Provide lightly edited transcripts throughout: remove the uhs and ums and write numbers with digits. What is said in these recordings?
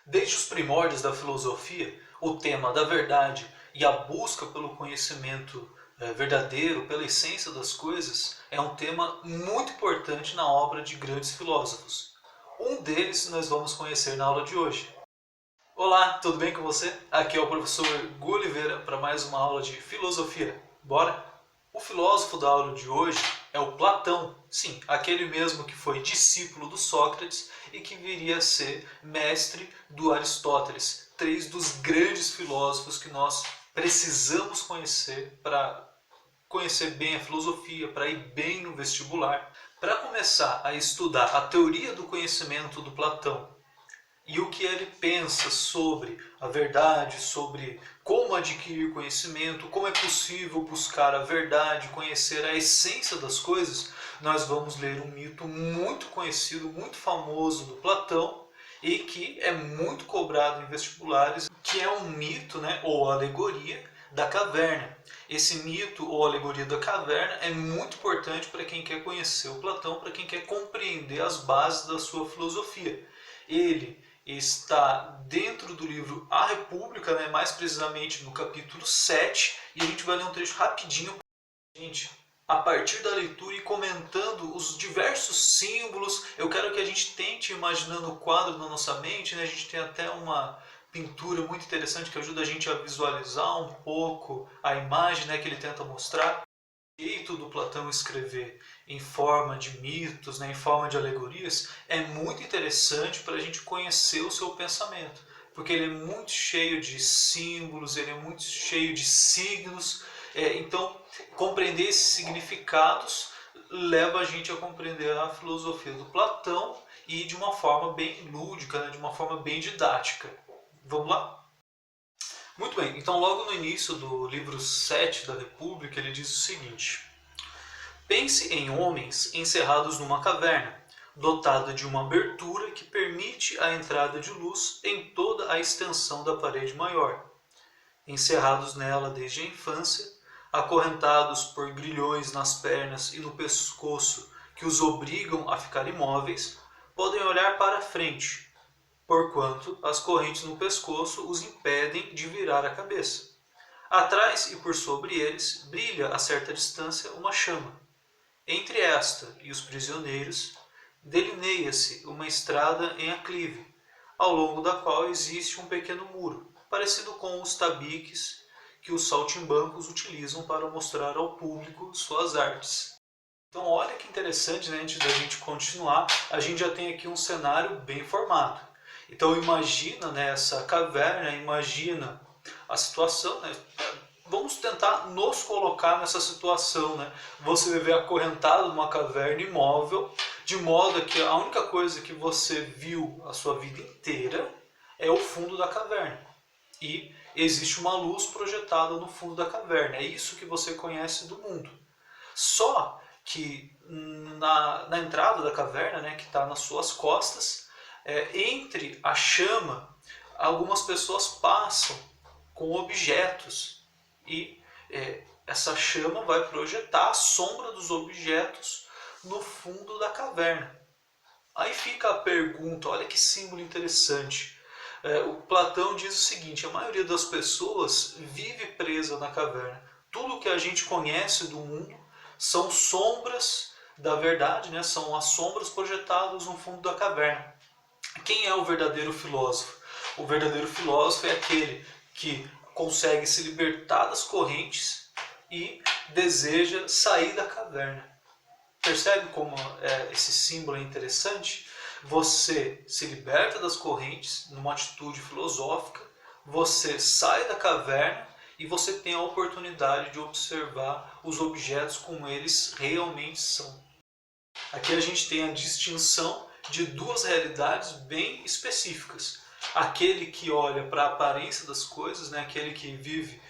Desde os primórdios da filosofia, o tema da verdade e a busca pelo conhecimento verdadeiro, pela essência das coisas, é um tema muito importante na obra de grandes filósofos. Um deles nós vamos conhecer na aula de hoje. Olá, tudo bem com você? Aqui é o professor Gu Oliveira para mais uma aula de filosofia. Bora? O filósofo da aula de hoje é o Platão, sim, aquele mesmo que foi discípulo do Sócrates e que viria a ser mestre do Aristóteles, três dos grandes filósofos que nós precisamos conhecer para conhecer bem a filosofia, para ir bem no vestibular. Para começar a estudar a teoria do conhecimento do Platão e o que ele pensa sobre a verdade, sobre como adquirir conhecimento, como é possível buscar a verdade, conhecer a essência das coisas, nós vamos ler um mito muito conhecido, muito famoso do Platão e que é muito cobrado em vestibulares, que é um mito, né, ou alegoria da caverna. Esse mito ou alegoria da caverna é muito importante para quem quer conhecer o Platão, para quem quer compreender as bases da sua filosofia. Ele está dentro do livro A República, né, mais precisamente no capítulo 7, e a gente vai ler um trecho rapidinho, gente, a partir da leitura e comentando os diversos símbolos. Eu quero que a gente tente imaginando o quadro na nossa mente, né? A gente tem até uma pintura muito interessante que ajuda a gente a visualizar um pouco a imagem, né, que ele tenta mostrar. O jeito do Platão escrever em forma de mitos, né, em forma de alegorias, é muito interessante para a gente conhecer o seu pensamento, porque ele é muito cheio de símbolos, ele é muito cheio de signos, então compreender esses significados leva a gente a compreender a filosofia do Platão e de uma forma bem lúdica, né, de uma forma bem didática. Vamos lá? Muito bem, então logo no início do livro 7 da República ele diz o seguinte: pense em homens encerrados numa caverna, dotada de uma abertura que permite a entrada de luz em toda a extensão da parede maior. Encerrados nela desde a infância, acorrentados por grilhões nas pernas e no pescoço que os obrigam a ficar imóveis, podem olhar para a frente, porquanto as correntes no pescoço os impedem de virar a cabeça. Atrás e por sobre eles brilha a certa distância uma chama. Entre esta e os prisioneiros delineia-se uma estrada em aclive, ao longo da qual existe um pequeno muro, parecido com os tabiques que os saltimbancos utilizam para mostrar ao público suas artes. Então olha que interessante, né? Antes da gente continuar, a gente já tem aqui um cenário bem formado. Então imagina, né, essa caverna, imagina a situação, né? Vamos tentar nos colocar nessa situação, né? Você viver acorrentado numa caverna imóvel, de modo que a única coisa que você viu a sua vida inteira é o fundo da caverna. E existe uma luz projetada no fundo da caverna. É isso que você conhece do mundo. Só que na entrada da caverna, né, que está nas suas costas, entre a chama, algumas pessoas passam com objetos e essa chama vai projetar a sombra dos objetos no fundo da caverna. Aí fica a pergunta, olha que símbolo interessante. O Platão diz o seguinte: a maioria das pessoas vive presa na caverna. Tudo que a gente conhece do mundo são sombras da verdade, né? São as sombras projetadas no fundo da caverna. Quem é o verdadeiro filósofo? O verdadeiro filósofo é aquele que consegue se libertar das correntes e deseja sair da caverna. Percebe como esse símbolo é interessante? Você se liberta das correntes numa atitude filosófica, você sai da caverna e você tem a oportunidade de observar os objetos como eles realmente são. Aqui a gente tem a distinção de duas realidades bem específicas. Aquele que olha para a aparência das coisas, né? Aquele que vive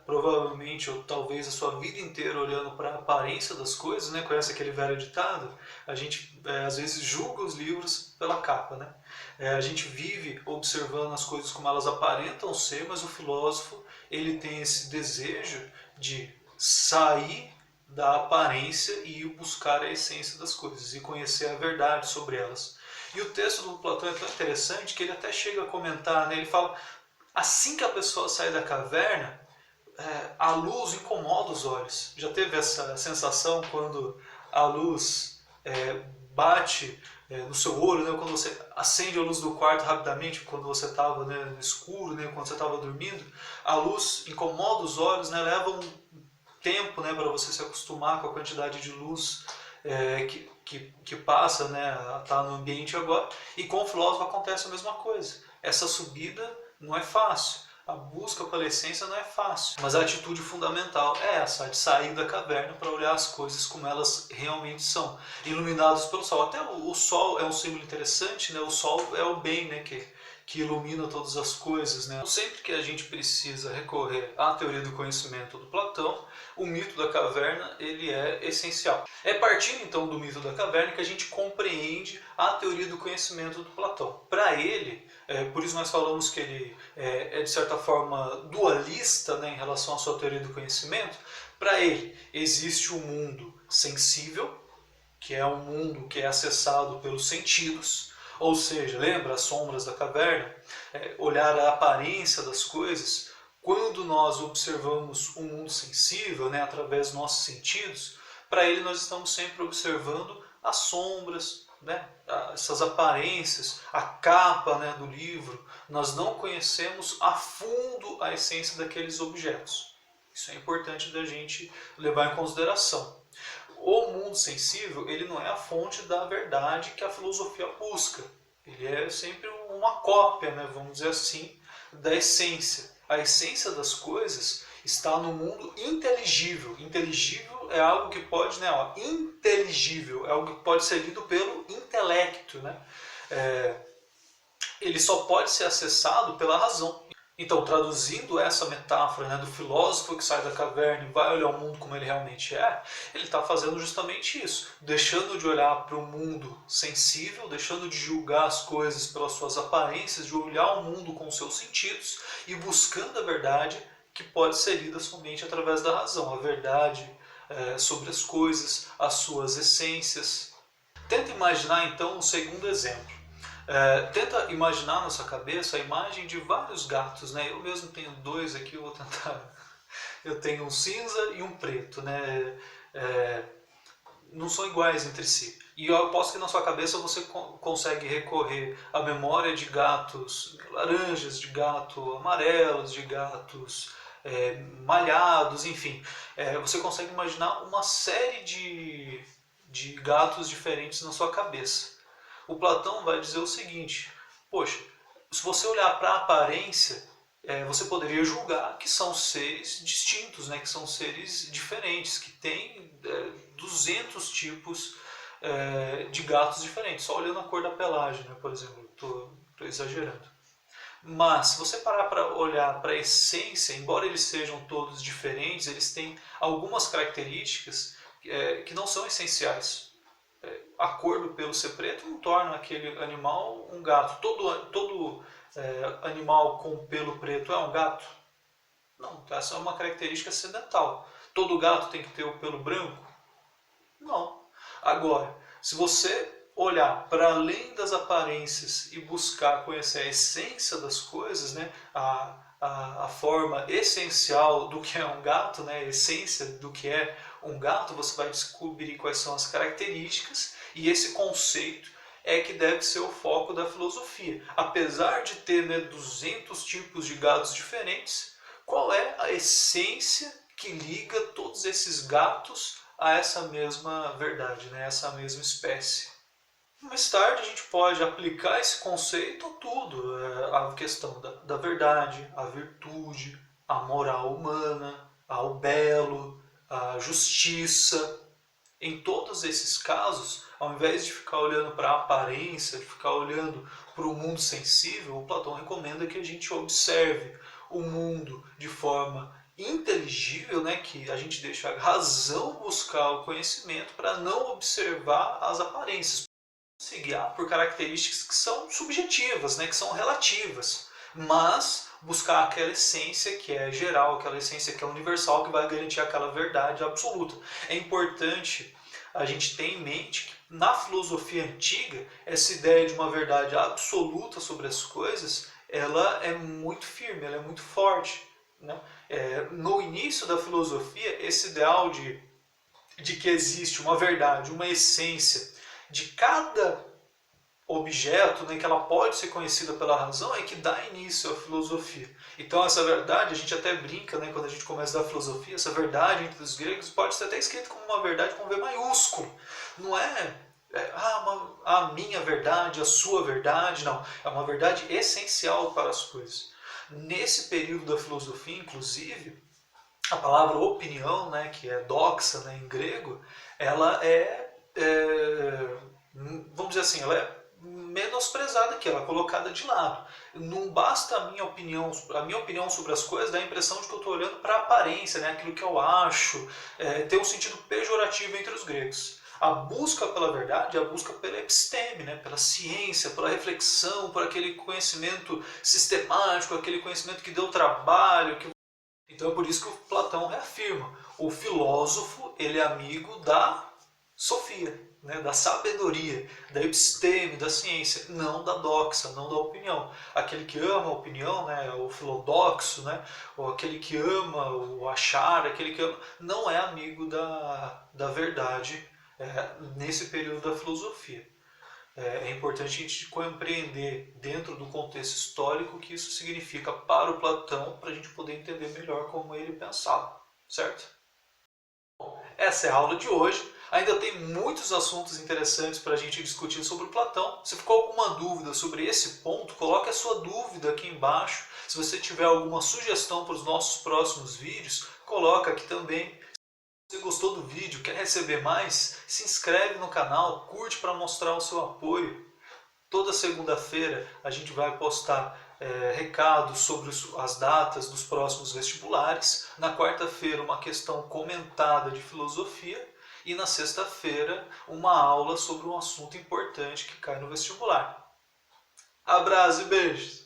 provavelmente ou talvez a sua vida inteira olhando para a aparência das coisas, né? Conhece aquele velho ditado? A gente às vezes julga os livros pela capa, né? A gente vive observando as coisas como elas aparentam ser, mas o filósofo ele tem esse desejo de sair da aparência e ir buscar a essência das coisas e conhecer a verdade sobre elas. E o texto do Platão é tão interessante que ele até chega a comentar, né? Ele fala, assim que a pessoa sai da caverna, a luz incomoda os olhos. Já teve essa sensação quando a luz bate no seu olho, né? Quando você acende a luz do quarto rapidamente, quando você estava, né, no escuro, né, quando você estava dormindo, a luz incomoda os olhos, né, leva um tempo, né, para você se acostumar com a quantidade de luz que passa, né, a estar no ambiente agora. E com o filósofo acontece a mesma coisa. Essa subida não é fácil. A busca pela essência não é fácil, mas a atitude fundamental é essa, de sair da caverna para olhar as coisas como elas realmente são, iluminadas pelo sol. Até o sol é um símbolo interessante, né? O sol é o bem, né? Que ilumina todas as coisas, né? Sempre que a gente precisa recorrer à teoria do conhecimento do Platão, o mito da caverna ele é essencial. É partindo então do mito da caverna que a gente compreende a teoria do conhecimento do Platão. Para ele, por isso nós falamos que ele é de certa forma dualista, né, em relação à sua teoria do conhecimento. Para ele existe o mundo sensível, que é um mundo que é acessado pelos sentidos, ou seja, lembra as sombras da caverna? Olhar a aparência das coisas. Quando nós observamos um mundo sensível, né, através dos nossos sentidos, para ele nós estamos sempre observando as sombras, né, essas aparências, a capa, né, do livro. Nós não conhecemos a fundo a essência daqueles objetos. Isso é importante da gente levar em consideração. O mundo sensível ele não é a fonte da verdade que a filosofia busca. Ele é sempre uma cópia, né, vamos dizer assim, da essência. A essência das coisas está no mundo inteligível. Inteligível é algo que pode, né, inteligível é algo que pode ser lido pelo intelecto, né? Ele só pode ser acessado pela razão. Então, traduzindo essa metáfora, né, do filósofo que sai da caverna e vai olhar o mundo como ele realmente é, ele está fazendo justamente isso, deixando de olhar para o mundo sensível, deixando de julgar as coisas pelas suas aparências, de olhar o mundo com os seus sentidos e buscando a verdade que pode ser lida somente através da razão, a verdade sobre as coisas, as suas essências. Tenta imaginar então um segundo exemplo. Tenta imaginar na sua cabeça a imagem de vários gatos, né? Eu mesmo tenho dois aqui, eu vou tentar. Eu tenho um cinza e um preto, né? Não são iguais entre si. E eu aposto que na sua cabeça você consegue recorrer à memória de gatos laranjas, de gatos amarelos, de gatos malhados, enfim. Você consegue imaginar uma série de gatos diferentes na sua cabeça. O Platão vai dizer o seguinte, poxa, se você olhar para a aparência, você poderia julgar que são seres distintos, né? Que são seres diferentes, que têm 200 tipos de gatos diferentes, só olhando a cor da pelagem, né? Por exemplo, estou exagerando. Mas se você parar para olhar para a essência, embora eles sejam todos diferentes, eles têm algumas características que não são essenciais. A cor do pelo ser preto não torna aquele animal um gato. Todo animal com pelo preto é um gato? Não, essa é uma característica acidental. Todo gato tem que ter o pelo branco? Não. Agora, se você olhar para além das aparências e buscar conhecer a essência das coisas, né, a forma essencial do que é um gato, né, a essência do que é um gato, você vai descobrir quais são as características e esse conceito é que deve ser o foco da filosofia. Apesar de ter, né, 200 tipos de gatos diferentes, qual é a essência que liga todos esses gatos a essa mesma verdade, né, essa mesma espécie? Mais tarde a gente pode aplicar esse conceito a tudo, a questão da verdade, a virtude, a moral humana, ao belo, a justiça. Em todos esses casos, ao invés de ficar olhando para a aparência, de ficar olhando para o mundo sensível, o Platão recomenda que a gente observe o mundo de forma inteligível, né, que a gente deixe a razão buscar o conhecimento para não observar as aparências, se guiar por características que são subjetivas, né, que são relativas, mas buscar aquela essência que é geral, aquela essência que é universal, que vai garantir aquela verdade absoluta. É importante a gente tem em mente que na filosofia antiga, essa ideia de uma verdade absoluta sobre as coisas, ela é muito firme, ela é muito forte. Né? No início da filosofia, esse ideal de que existe uma verdade, uma essência de cada objeto, né, que ela pode ser conhecida pela razão, é que dá início à filosofia. Então essa verdade, a gente até brinca, né, quando a gente começa a dar filosofia, essa verdade entre os gregos pode ser até escrita como uma verdade com V maiúsculo. Não a minha verdade, a sua verdade, não. É uma verdade essencial para as coisas. Nesse período da filosofia, inclusive, a palavra opinião, né, que é doxa, né, em grego, ela vamos dizer assim, ela é menosprezada aqui, ela é colocada de lado. Não basta a minha opinião sobre as coisas, dá a impressão de que eu estou olhando para a aparência, né, aquilo que eu acho, tem um sentido pejorativo entre os gregos. A busca pela verdade é a busca pela episteme, né, pela ciência, pela reflexão, por aquele conhecimento sistemático, aquele conhecimento que deu trabalho, que então é por isso que o Platão reafirma, o filósofo ele é amigo da sofia, né, da sabedoria, da episteme, da ciência, não da doxa, não da opinião. Aquele que ama a opinião, né, o filodoxo, né, ou aquele que ama o achar, aquele que ama, não é amigo da verdade nesse período da filosofia. É importante a gente compreender dentro do contexto histórico o que isso significa para o Platão, para a gente poder entender melhor como ele pensava, certo? Essa é a aula de hoje. Ainda tem muitos assuntos interessantes para a gente discutir sobre o Platão. Se ficou alguma dúvida sobre esse ponto, coloque a sua dúvida aqui embaixo. Se você tiver alguma sugestão para os nossos próximos vídeos, coloca aqui também. Se você gostou do vídeo, quer receber mais, se inscreve no canal, curte para mostrar o seu apoio. Toda segunda-feira a gente vai postar recados sobre as datas dos próximos vestibulares. Na quarta-feira, uma questão comentada de filosofia. E na sexta-feira, uma aula sobre um assunto importante que cai no vestibular. Abraço e beijos!